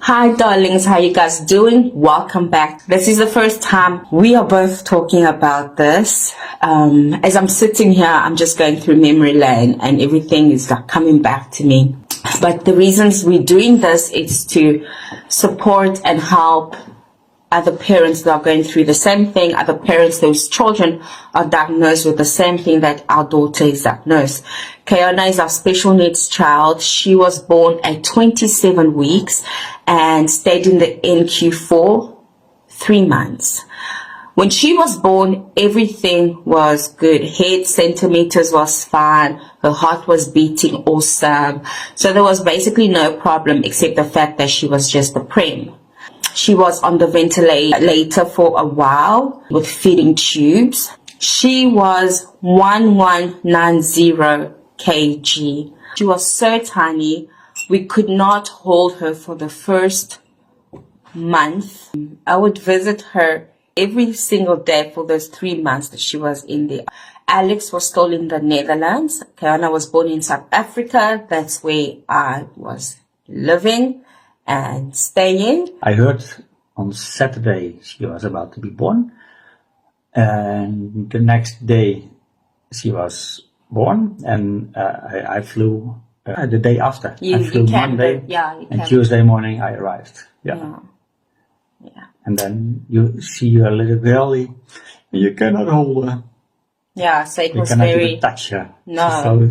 Hi darlings, how you guys doing? Welcome back. This is the first time we are both talking about this. As I'm sitting here, I'm just going through memory lane and everything is like coming back to me. But the reasons we're doing this is to support and help other parents that are going through the same thing, other parents whose children are diagnosed with the same thing that our daughter is diagnosed. Kayona is our special needs child. She was born at 27 weeks and stayed in the NQ for 3 months. When she was born, everything was good. Head centimeters was fine. Her heart was beating awesome. So there was basically no problem except the fact that she was just a prem. She was on the ventilator for a while with feeding tubes. She was 1190 kg. She was so tiny, we could not hold her for the first month. I would visit her every single day for those 3 months that she was in there. Alex was still in the Netherlands. Kayona was born in South Africa. That's where I was living and staying. I heard on Saturday she was about to be born, and the next day she was born, and I flew the day after. I flew Monday, and Tuesday morning I arrived. Yeah. And then you see your little girlie, and you cannot hold her. Yeah, so it was cannot very... even touch her. No. So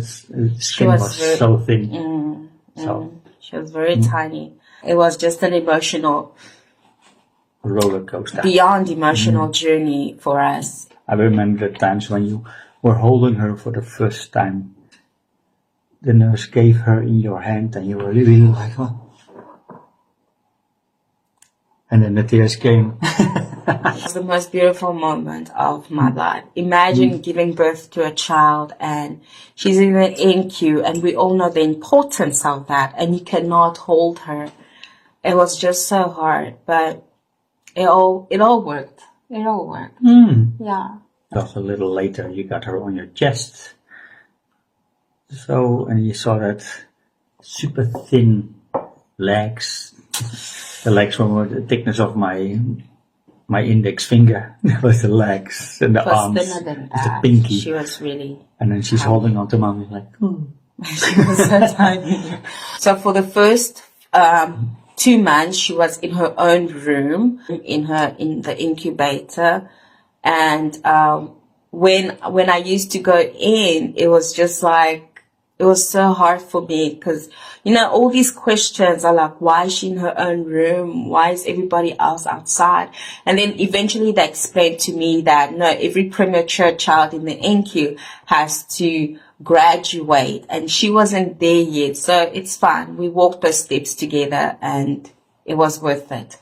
skin was so thin. She was very tiny. It was just an emotional, roller coaster, beyond emotional journey for us. I remember the times when you were holding her for the first time. The nurse gave her in your hand and you were really like, oh. And then the tears came. It was the most beautiful moment of my life. Imagine giving birth to a child and she's in the NQ and we all know the importance of that and you cannot hold her. It was just so hard, but it all worked. It all worked. Yeah. Just a little later, you got her on your chest. So, and you saw that super thin legs. The legs were the thickness of my index finger. That was the legs and the arms. Thinner than that. The pinky. She was really. And then she's holding on to mommy like, She was so tiny. So for the first 2 months, she was in her own room, in the incubator. And when I used to go in, it was just like, it was so hard for me because, you know, all these questions are like, why is she in her own room? Why is everybody else outside? And then eventually they explained to me that, no, every premature child in the NQ has to graduate and she wasn't there yet. So it's fine. We walked those steps together and it was worth it.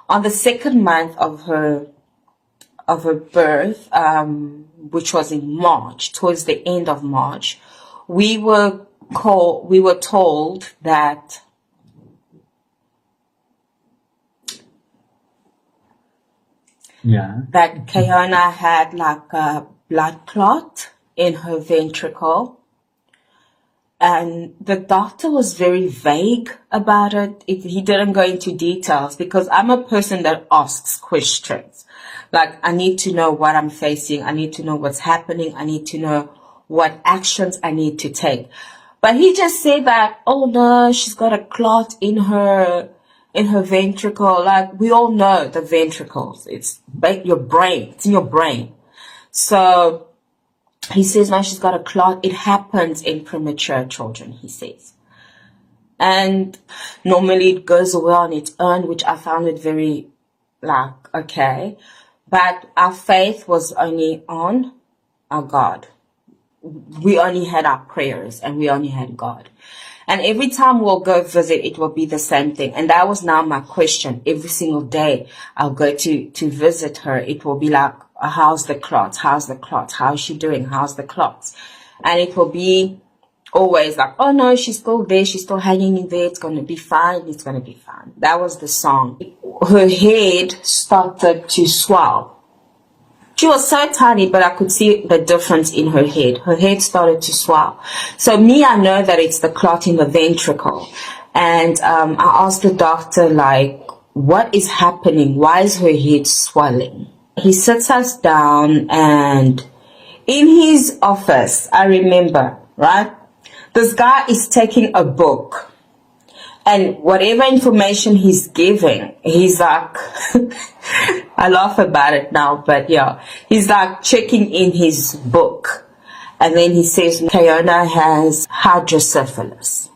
On the 2nd month of her birth, which was in March, towards the end of March, we were told that that Kayona had like a blood clot in her ventricle. And the doctor was very vague about it. He didn't go into details because I'm a person that asks questions. Like, I need to know what I'm facing. I need to know what's happening. I need to know what actions I need to take. But he just said that, oh no, she's got a clot in her ventricle. Like, we all know the ventricles. It's your brain. It's in your brain. So he says, no, she's got a clot. It happens in premature children, he says. And normally it goes away on its own, which I found it very, like, okay. But our faith was only on our God. We only had our prayers and we only had God. And every time we'll go visit, it will be the same thing. And that was now my question. Every single day I'll go to visit her. It will be like, how's the clots? How's the clots? How's she doing? How's the clots? And it will be always like, oh no, she's still there. She's still hanging in there. It's going to be fine. It's going to be fine. That was the song. Her head started to swell. She was so tiny, but I could see the difference in her head. Her head started to swell. So me, I know that it's the clot in the ventricle. And I asked the doctor, like, what is happening? Why is her head swelling? He sits us down, and in his office, I remember, right? This guy is taking a book, and whatever information he's giving, he's like, I laugh about it now, but yeah, he's like checking in his book. And then he says, Kayona has hydrocephalus.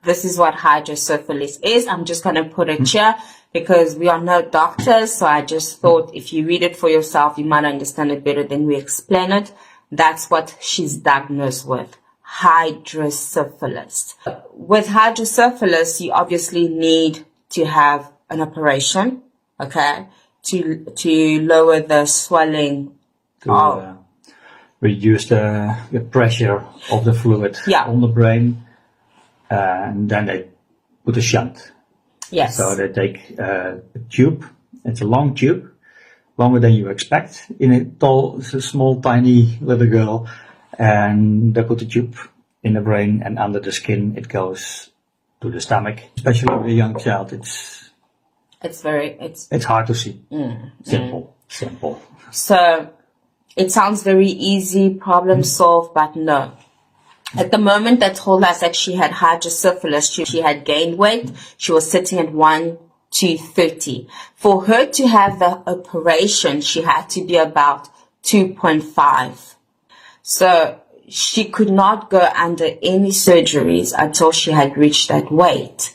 This is what hydrocephalus is. I'm just going to put it here because we are no doctors. So I just thought if you read it for yourself, you might understand it better than we explain it. That's what she's diagnosed with, hydrocephalus. With hydrocephalus, you obviously need to have an operation, okay, to lower the swelling. Reduce the pressure of the fluid on the brain. And then they put a shunt. Yes. So they take a tube. It's a long tube, longer than you expect in a small, tiny little girl. And they put the tube in the brain, and under the skin it goes to the stomach. Especially with a young child, it's hard to see. Simple. So it sounds very easy, problem solved, but no. At the moment, they told us that she had hydrocephalus. She had gained weight. She was sitting at 1-230. For her to have the operation, she had to be about 2.5. So she could not go under any surgeries until she had reached that weight.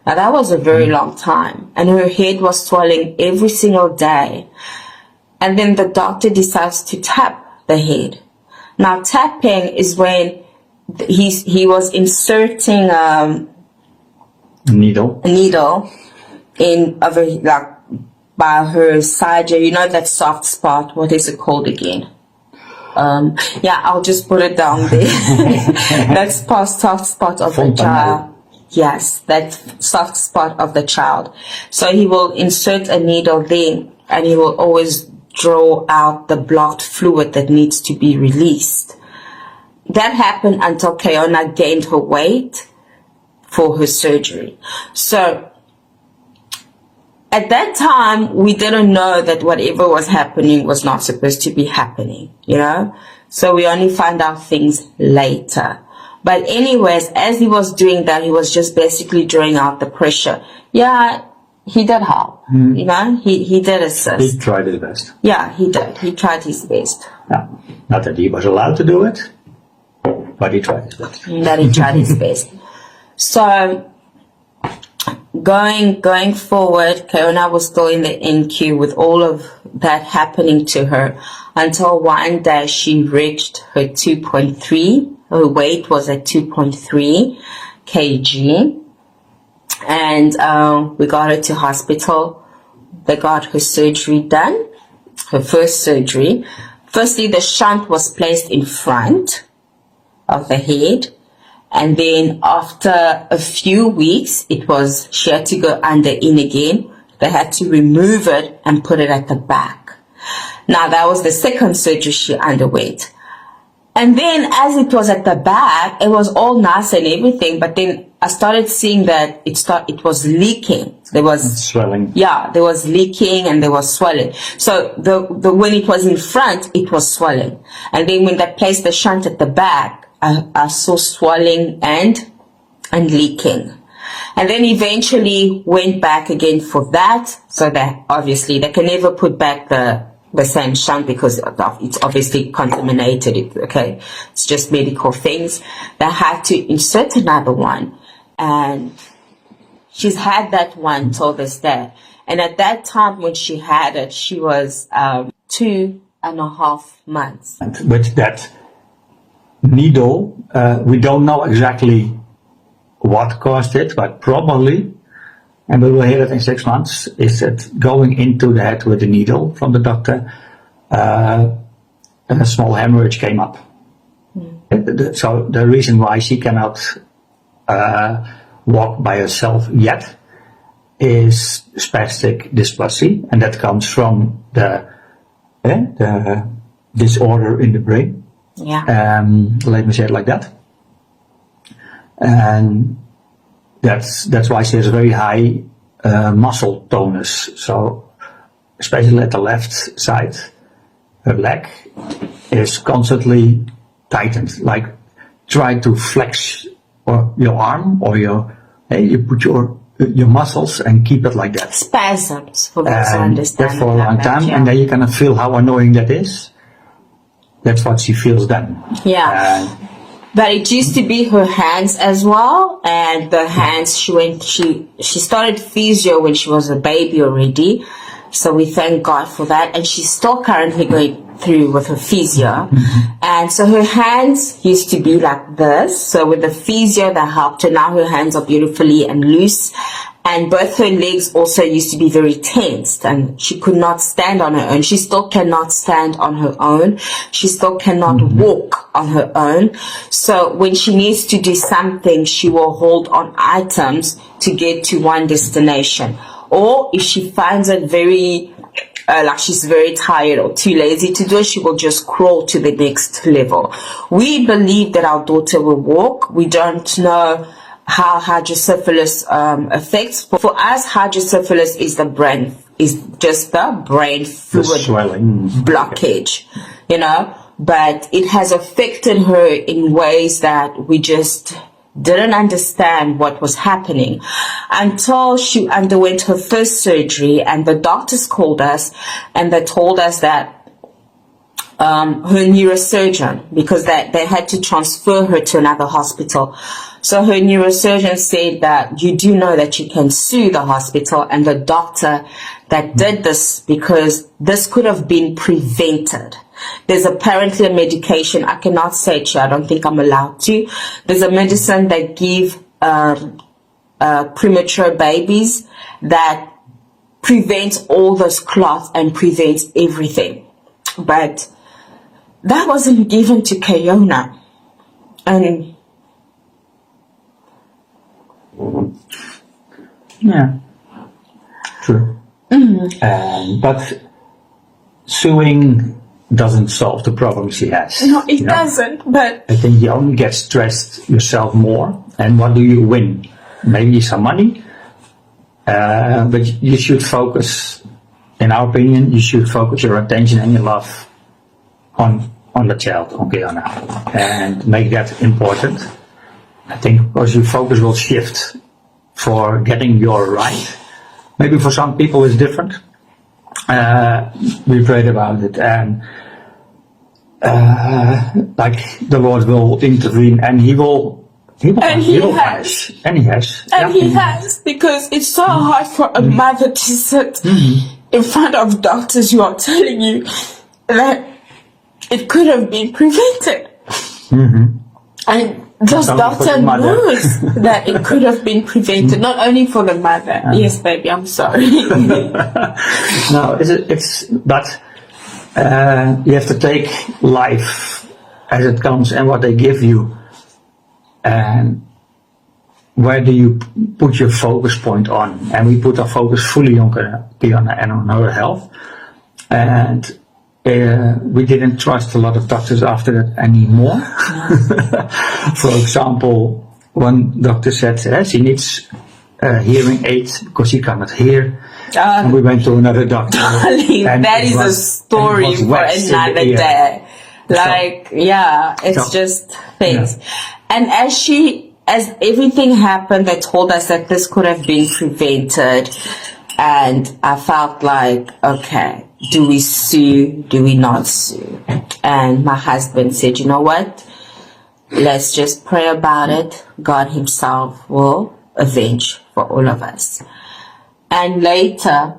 Now, that was a very long time. And her head was swelling every single day. And then the doctor decides to tap the head. Now, tapping is when he was inserting a needle in by her side. You know that soft spot. What is it called again? I'll just put it down there. That's soft spot of the child. Yes, that soft spot of the child. So he will insert a needle there, and he will always draw out the blocked fluid that needs to be released. That happened until Kayona gained her weight for her surgery. So at that time, we didn't know that whatever was happening was not supposed to be happening, you know? So we only found out things later. But anyways, as he was doing that, he was just basically drawing out the pressure. Yeah, he did help, you know? He did assist. He tried his best. Yeah, he did. He tried his best. Yeah. Not that he was allowed to do it, but he tried his best. That he tried his best. So going forward, Kayona was still in the NQ with all of that happening to her until one day she reached her 2.3. Her weight was at 2.3 kg. And we got her to hospital. They got her surgery done, her first surgery. Firstly, the shunt was placed in front of the head. And then after a few weeks, she had to go under in again. They had to remove it and put it at the back. Now, that was the second surgery she underwent. And then as it was at the back, it was all nice and everything. But then I started seeing that it was leaking. There was swelling. Yeah, there was leaking and there was swelling. So when it was in front, it was swelling. And then when they placed the shunt at the back, I saw swelling and leaking. And then eventually went back again for that. So that obviously they can never put back the same shunt because it's obviously contaminated. Okay, it's just medical things. They had to insert another one, and she's had that one till this day. And at that time when she had it, she was 2.5 months. And with that needle, we don't know exactly what caused it, but probably, and we will hear it in 6 months, is that going into the head with the needle from the doctor, a small hemorrhage came up. So the reason why she cannot walk by herself yet is spastic dysplasia, and that comes from the disorder in the brain. Yeah. Let me say it like that. And that's why she has very high muscle tonus. So especially at the left side, her leg is constantly tightened. Like try to flex or your arm or you put your muscles and keep it like that. Spasms, for those who And understand. that for a long time, yeah. and then you kind of feel how annoying that is. That's what she feels then. Yeah. But it used to be her hands as well, and the hands she started physio when she was a baby already, so we thank God for that. And she's still currently going through with her physio, and so her hands used to be like this. So with the physio that helped her, now her hands are beautifully and loose. And both her legs also used to be very tensed, and she could not stand on her own. She still cannot stand on her own. She still cannot walk on her own. So when she needs to do something, she will hold on items to get to one destination. Or if she finds it very, like she's very tired or too lazy to do it, she will just crawl to the next level. We believe that our daughter will walk. We don't know how hydrocephalus affects. For us, hydrocephalus is just the brain fluid swelling blockage, but it has affected her in ways that we just didn't understand what was happening until she underwent her first surgery, and the doctors called us and they told us that her neurosurgeon, because they had to transfer her to another hospital. So her neurosurgeon said that you do know that you can sue the hospital and the doctor that did this, because this could have been prevented. There's apparently a medication, I cannot say it, I don't think I'm allowed to. There's a medicine that give premature babies that prevents all those clots and prevents everything. But that wasn't given to Kayona. And yeah, true. But suing doesn't solve the problem she has. No, it doesn't. But I think you only get stressed yourself more. And what do you win? Maybe some money. But you should focus, in our opinion, you should focus your attention and your love on the child, on Kiana, and make that important. I think because your focus will shift for getting your right. Maybe for some people it's different. We prayed about it, and like the Lord will intervene, and He has, because it's so hard for a mother to sit in front of doctors who are telling you that it could have been prevented. And this doctor knows that it could have been prevented, not only for the mother. Yes, baby, I'm sorry. No, but you have to take life as it comes and what they give you, and where do you put your focus point on? And we put our focus fully on Kiana and on her health, and we didn't trust a lot of doctors after that anymore. For example, one doctor said she needs hearing aids because she cannot hear. And we went to another doctor. That is a story for another day. It's just things. Yeah. And as everything happened, they told us that this could have been prevented. And I felt like, okay, do we sue? Do we not sue? And my husband said, you know what? Let's just pray about it. God Himself will avenge for all of us. And later...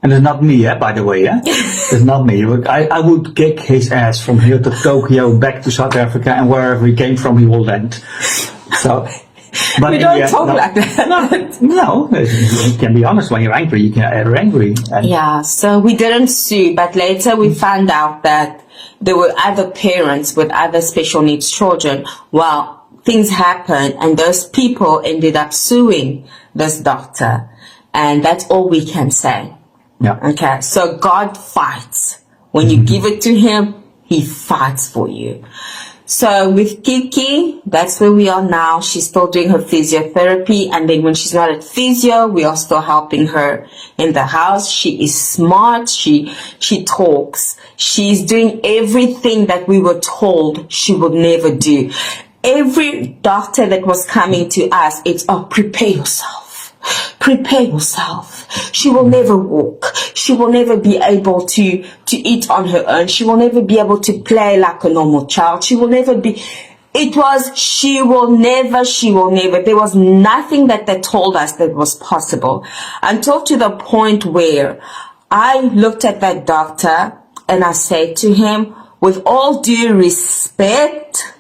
And it's not me, by the way, It's not me. I would kick his ass from here to Tokyo, back to South Africa, and wherever he came from, he will land. So... But we don't talk like that. No, you can be honest. When you're angry, you are angry. Yeah, so we didn't sue, but later we found out that there were other parents with other special needs children. Well, things happened, and those people ended up suing this doctor, and that's all we can say. Yeah. Okay, so God fights. When you give it to Him, He fights for you. So with Kiki, that's where we are now. She's still doing her physiotherapy, and then when she's not at physio, we are still helping her in the house. She is smart. She talks. She's doing everything that we were told she would never do. Every doctor that was coming to us, it's, oh, prepare yourself. Prepare yourself. She will never walk. She will never be able to eat on her own. She will never be able to play like a normal child. She will never be. It was, she will never. There was nothing that they told us that was possible, until to the point where I looked at that doctor and I said to him, with all due respect,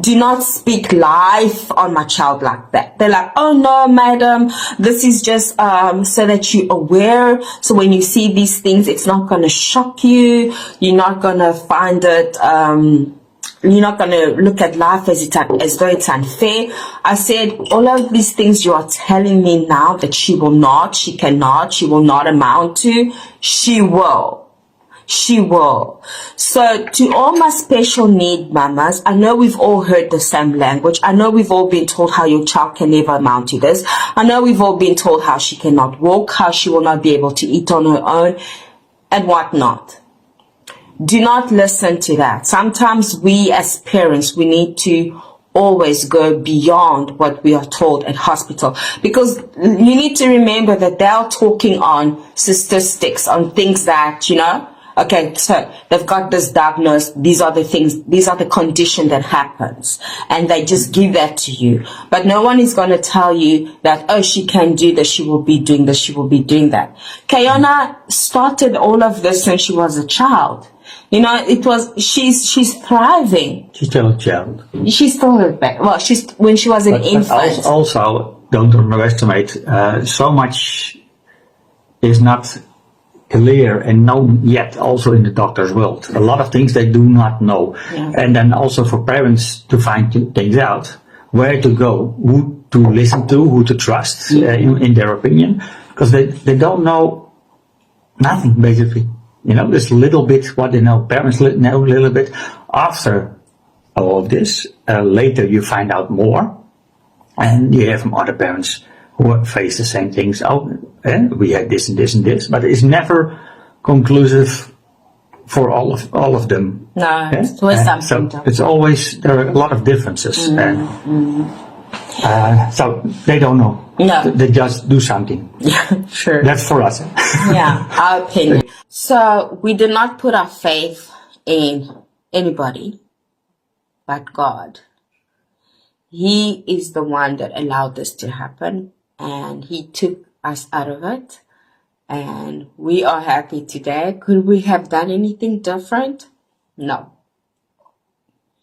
do not speak life on my child like that. They're like, oh no, madam, this is just so that you're aware. So when you see these things, it's not going to shock you. You're not going to find it, you're not going to look at life as though it's unfair. I said, all of these things you are telling me now that she will not amount to, she will. She will. So to all my special need mamas, I know we've all heard the same language. I know we've all been told how your child can never amount to this. I know we've all been told how she cannot walk, how she will not be able to eat on her own, and whatnot. Do not listen to that. Sometimes we as parents, we need to always go beyond what we are told at hospital, because you need to remember that they're talking on statistics, on things that, okay, so they've got this diagnosis, these are the things, these are the condition that happens, and they just give that to you. But no one is going to tell you that, oh, she can do this, she will be doing this, she will be doing that. Kayona started all of this when she was a child. She's thriving. She's still a child. She's still a baby. Well, when she was an infant. Also, don't underestimate, so much is not clear and known yet also in the doctor's world. A lot of things they do not know. Yeah. And then also for parents to find things out, where to go, who to listen to, who to trust, in their opinion, because they don't know nothing basically. This little bit what they know. Parents know a little bit. After all of this, later you find out more, and you hear from other parents who face the same things. Oh, we had this and this and this, but it's never conclusive for all of them. No, it's always something. So it's always, there are a lot of differences, so they don't know. No, they just do something. Yeah, sure. That's for us. Yeah, our opinion. So we do not put our faith in anybody but God. He is the one that allowed this to happen, and He took us out of it, and we are happy today. Could we have done anything different? No.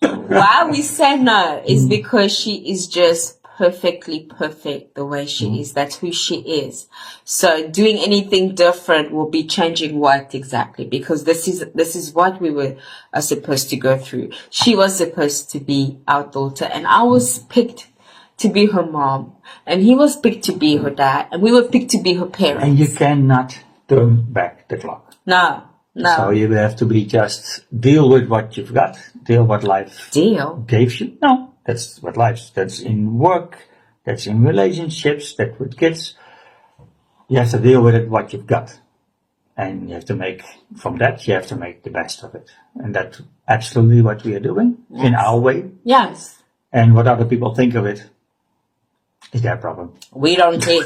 Why we say no is because she is just perfectly perfect the way she is. That's who she is. So doing anything different will be changing what exactly? Because this is what we are supposed to go through. She was supposed to be our daughter, and I was picked to be her mom, and he was picked to be her dad, and we were picked to be her parents. And you cannot turn back the clock. No. So you have to just deal with what you've got, deal what life gave you. No, that's what life, that's in work, that's in relationships, that's with kids. You have to deal with it, what you've got. And you have to make the best of it. And that's absolutely what we are doing, in our way. Yes. And what other people think of it is their problem. We don't care.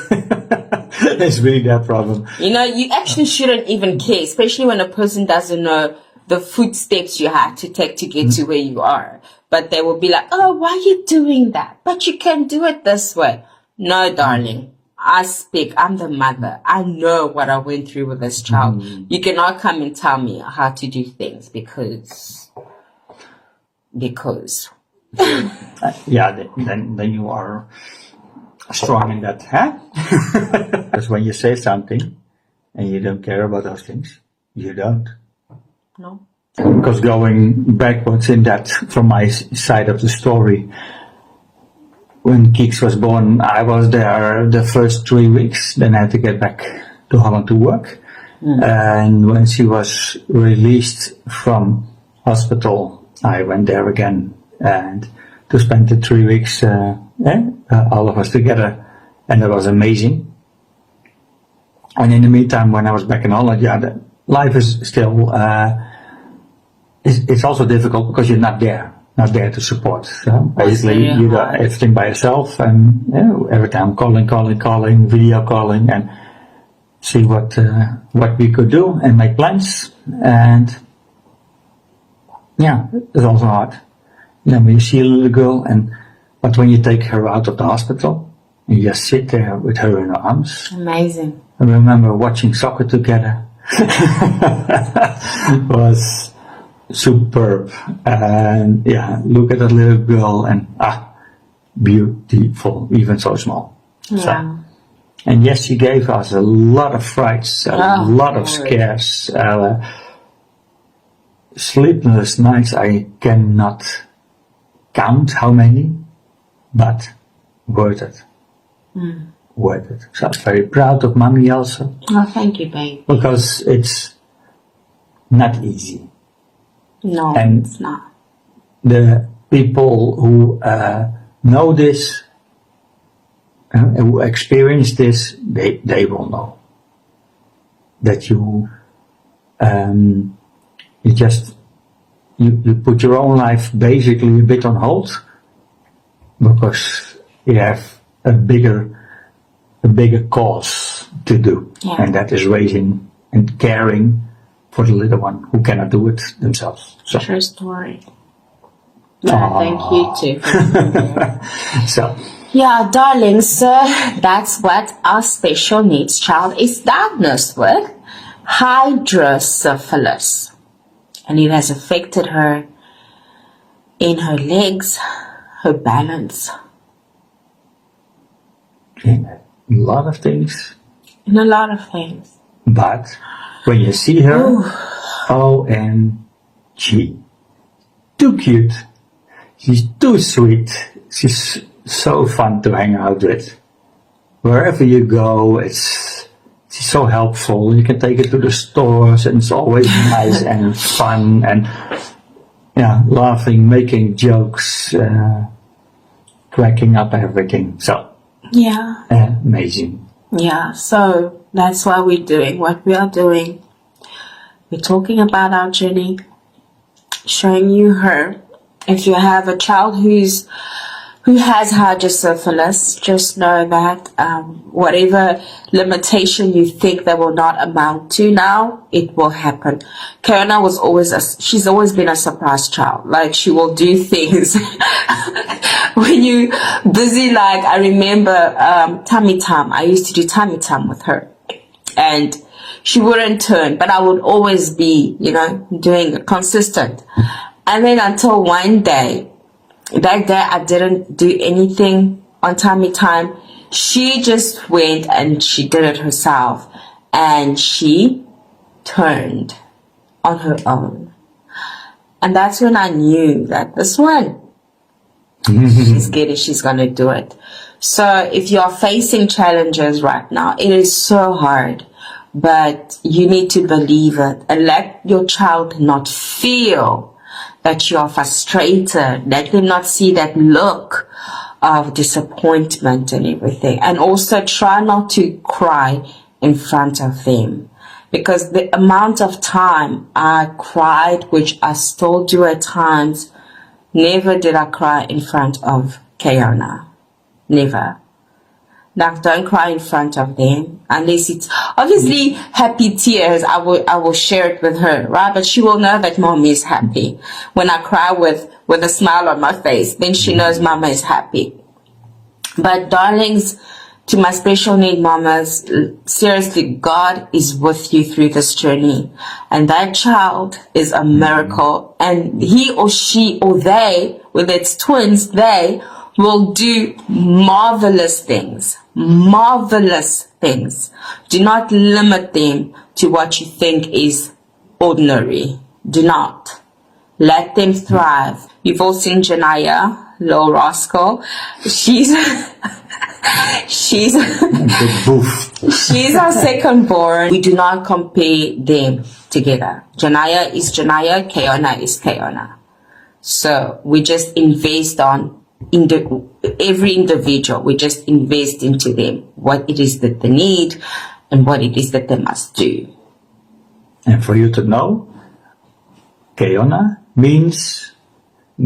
It's really their problem. You actually shouldn't even care, especially when a person doesn't know the footsteps you have to take to get to where you are. But they will be like, oh, why are you doing that? But you can do it this way. No, darling. I speak. I'm the mother. I know what I went through with this child. You cannot come and tell me how to do things because. Then you are strong in that, huh? Because when you say something and you don't care about those things, you don't. No. Because going backwards in that, from my side of the story, when Keeks was born, I was there the first 3 weeks. Then I had to get back to Holland to work. And when she was released from hospital, I went there again and to spend the 3 weeks, all of us together, and that was amazing. And in the meantime, when I was back in Holland, life is still, it's also difficult because you're not there to support. So basically, you do everything by yourself, and every time calling, video calling, and see what we could do and make plans. And it's also hard. When you see a little girl, but when you take her out of the hospital, you just sit there with her in your arms. Amazing. I remember watching soccer together. It was superb. And look at that little girl, and beautiful, even so small. Yeah. So, and yes, she gave us a lot of frights, a lot of scares, sleepless nights. I cannot count how many, but worth it. Worth it. So I'm very proud of mommy also. Oh, thank you, babe. Because it's not easy. No, and it's not. The people who know this, who experience this, they will know that you put your own life basically a bit on hold because you have a bigger cause to do, and that is raising and caring for the little one who cannot do it themselves. So. True story. Thank you too. So. Yeah, darling, so that's what our special needs child is diagnosed with, hydrocephalus. And it has affected her in her legs, her balance. In a lot of things. In a lot of things. But when you see her, OMG. Too cute. She's too sweet. She's so fun to hang out with. Wherever you go, she's so helpful. You can take her to the stores, and it's always nice and fun, and laughing, making jokes, cracking up everything. So amazing. Yeah, so that's why we're doing what we are doing. We're talking about our journey, showing you her. If you have a child who has hydrocephalus, just know that whatever limitation you think that will not amount to now, it will happen. Kiona she's always been a surprise child. Like, she will do things when you busy. Like, I remember tummy time. I used to do tummy time with her, and she wouldn't turn, but I would always be, doing it consistent. And then until one day, that day I didn't do anything on tummy time. She just went and she did it herself, and she turned on her own. And that's when I knew that this one, she's gonna do it. So if you are facing challenges right now, it is so hard, but you need to believe it and let your child not feel that you are frustrated. Let them not see that look of disappointment and everything. And also try not to cry in front of them, because the amount of time I cried, which I still do at times, never did I cry in front of Kiona. Never. Like, don't cry in front of them unless it's obviously happy tears. I will share it with her, right? But she will know that mommy is happy. When I cry with a smile on my face, then she knows mama is happy. But darlings, to my special need mamas, seriously, God is with you through this journey. And that child is a miracle. And he or she or they, whether it's twins, they will do marvelous things. Marvelous things. Do not limit them to what you think is ordinary. Do not. Let them thrive. You've all seen Janaya, little rascal. She's she's our second born. We do not compare them together. Janaya is Janaya, Kiona is Kiona. So we just invest every individual. We just invest into them, what it is that they need and what it is that they must do. And for you to know, Keona means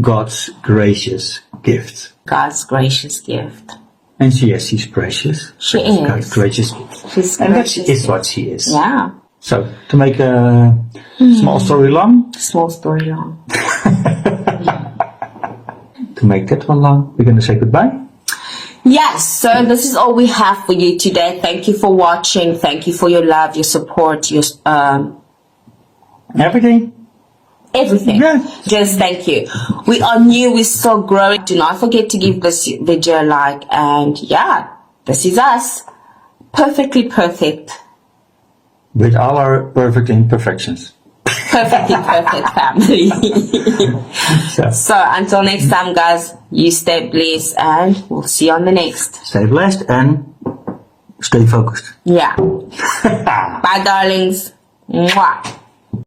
God's gracious gift. God's gracious gift. And yes, she's precious. She God's is. gracious gift. She's And that gracious is gift. what she is. Yeah. So, to make a small story long, Small story long. to make that one long, we're going to say goodbye. Yes, so this is all we have for you today. Thank you for watching. Thank you for your love, your support, your Everything. everything. Yeah. Just thank you. We are new, we're still growing. Do not forget to give this video a like. And yeah, this is us. Perfectly perfect. With all our perfect imperfections. Perfectly perfect family. So until next time, guys, you stay blessed and we'll see you on the next. Stay blessed and stay focused. Yeah. Bye, darlings. Mwah.